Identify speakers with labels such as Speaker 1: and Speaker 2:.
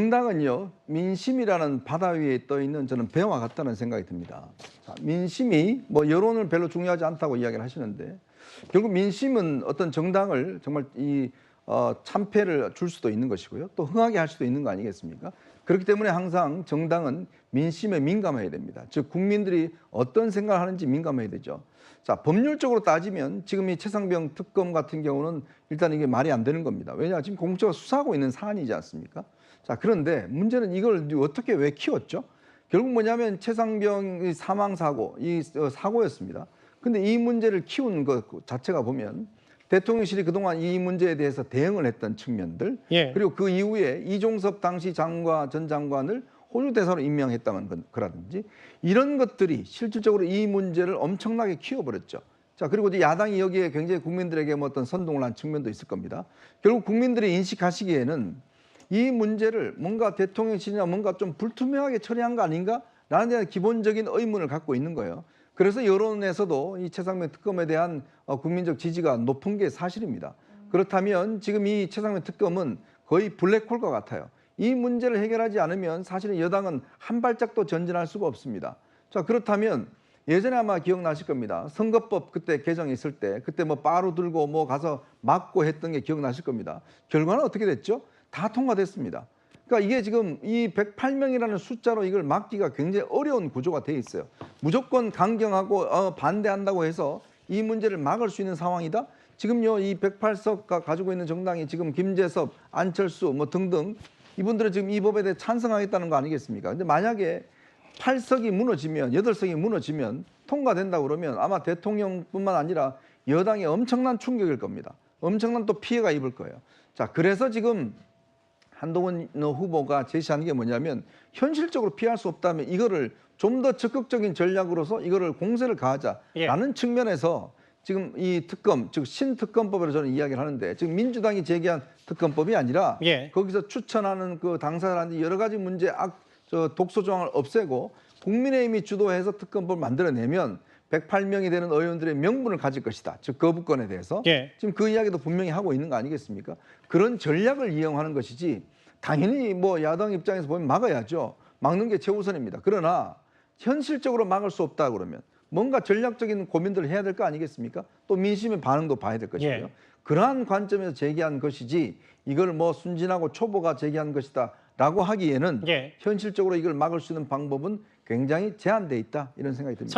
Speaker 1: 정당은요, 민심이라는 바다 위에 떠 있는 저는 배와 같다는 생각이 듭니다. 자, 민심이 뭐 여론은 별로 중요하지 않다고 이야기를 하시는데 결국 민심은 어떤 정당을 정말 참패를 줄 수도 있는 것이고요. 또 흥하게 할 수도 있는 거 아니겠습니까? 그렇기 때문에 항상 정당은 민심에 민감해야 됩니다. 즉 국민들이 어떤 생각을 하는지 민감해야 되죠. 자, 법률적으로 따지면 지금 이 최상병 특검 같은 경우는 일단 이게 말이 안 되는 겁니다. 왜냐, 지금 공수처가 수사하고 있는 사안이지 않습니까? 자, 그런데 문제는 이걸 어떻게 왜 키웠죠? 결국 뭐냐면 최상병의 사망 사고, 사고였습니다. 근데 이 문제를 키운 것 자체가 보면 대통령실이 그동안 이 문제에 대해서 대응을 했던 측면들, 그리고 그 이후에 이종섭 당시 전 장관을 호주 대사로 임명했다는 거라든지 이런 것들이 실질적으로 이 문제를 엄청나게 키워버렸죠. 자, 그리고 이제 야당이 여기에 굉장히 국민들에게 뭐 어떤 선동을 한 측면도 있을 겁니다. 결국 국민들이 인식하시기에는 이 문제를 뭔가 대통령실이나 뭔가 좀 불투명하게 처리한 거 아닌가라는 데는 기본적인 의문을 갖고 있는 거예요. 그래서 여론에서도 이 최상병 특검에 대한 국민적 지지가 높은 게 사실입니다. 그렇다면 지금 이 최상병 특검은 거의 블랙홀과 같아요. 이 문제를 해결하지 않으면 사실은 여당은 한 발짝도 전진할 수가 없습니다. 자, 그렇다면 예전에 아마 기억나실 겁니다. 선거법 그때 개정했을 때 그때 뭐 바로 들고 뭐 가서 막고 했던 게 기억나실 겁니다. 결과는 어떻게 됐죠? 다 통과됐습니다. 그러니까 이게 지금 이 108명이라는 숫자로 이걸 막기가 굉장히 어려운 구조가 돼 있어요. 무조건 강경하고 반대한다고 해서 이 문제를 막을 수 있는 상황이다? 지금요, 이 108석가 가지고 있는 정당이 지금 김재섭, 안철수 뭐 등등 이분들은 지금 이 법에 대해 찬성하겠다는 거 아니겠습니까? 근데 만약에 8석이 무너지면, 8석이 무너지면 통과된다고 그러면 아마 대통령뿐만 아니라 여당에 엄청난 충격일 겁니다. 엄청난 또 피해가 입을 거예요. 자, 그래서 지금 한동훈 후보가 제시하는 게 뭐냐면 현실적으로 피할 수 없다면 이거를 좀 더 적극적인 전략으로서 이거를 공세를 가하자라는 측면에서 지금 이 특검, 즉 신특검법으로 저는 이야기를 하는데 지금 민주당이 제기한 특검법이 아니라 거기서 추천하는 그 당사자한테 여러 가지 문제 독소 조항을 없애고 국민의힘이 주도해서 특검법을 만들어내면 108명이 되는 의원들의 명분을 가질 것이다. 즉 거부권에 대해서 지금 그 이야기도 분명히 하고 있는 거 아니겠습니까? 그런 전략을 이용하는 것이지 당연히 뭐 야당 입장에서 보면 막아야죠. 막는 게 최우선입니다. 그러나 현실적으로 막을 수 없다 그러면 뭔가 전략적인 고민들을 해야 될 거 아니겠습니까? 또 민심의 반응도 봐야 될 것이고요. 그러한 관점에서 제기한 것이지 이걸 뭐 순진하고 초보가 제기한 것이다 라고 하기에는 현실적으로 이걸 막을 수 있는 방법은 굉장히 제한돼 있다 이런 생각이 듭니다.